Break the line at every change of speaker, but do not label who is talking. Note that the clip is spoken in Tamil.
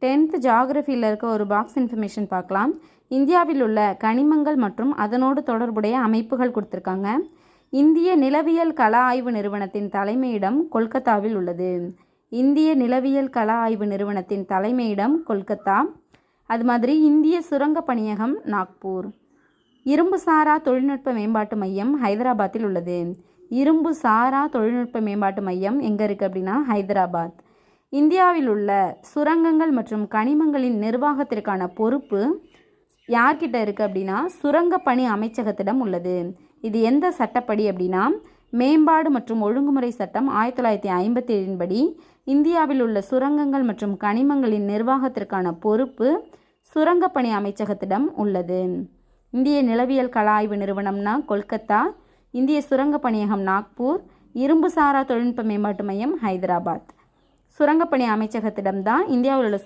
10th ஜியாகிரஃபியில் இருக்க ஒரு பாக்ஸ் இன்ஃபர்மேஷன் பார்க்கலாம். இந்தியாவில் உள்ள கனிமங்கள் மற்றும் அதனோடு தொடர்புடைய அமைப்புகள் கொடுத்துருக்காங்க. இந்திய நிலவியல் கள ஆய்வு நிறுவனத்தின் தலைமையிடம் கொல்கத்தாவில் உள்ளது. இந்திய நிலவியல் கள ஆய்வு நிறுவனத்தின் தலைமையிடம் கொல்கத்தா. அது மாதிரி இந்திய சுரங்க பணியகம் நாக்பூர். இரும்பு சாரா தொழில்நுட்ப மேம்பாட்டு மையம் ஹைதராபாத்தில் உள்ளது. இரும்பு சாரா தொழில்நுட்ப மேம்பாட்டு மையம் எங்கே இருக்குது அப்படின்னா ஹைதராபாத். இந்தியாவில் உள்ள சுரங்கங்கள் மற்றும் கனிமங்களின் நிர்வாகத்திற்கான பொறுப்பு யார்கிட்ட இருக்குது அப்படின்னா சுரங்க பணி அமைச்சகத்திடம் உள்ளது. இது எந்த சட்டப்படி அப்படின்னா மேம்பாடு மற்றும் ஒழுங்குமுறை சட்டம் 1957 படி இந்தியாவில் உள்ள சுரங்கங்கள் மற்றும் கனிமங்களின் நிர்வாகத்திற்கான பொறுப்பு சுரங்கப்பணி அமைச்சகத்திடம் உள்ளது. இந்திய நிலவியல் கள ஆய்வு நிறுவனம்னா கொல்கத்தா, இந்திய சுரங்க பணியகம் நாக்பூர், இரும்பு சாரா தொழில்நுட்ப மேம்பாட்டு மையம் ஹைதராபாத். சுரங்கப்பணி அமைச்சகத்திடம் தான் இந்தியாவில் உள்ள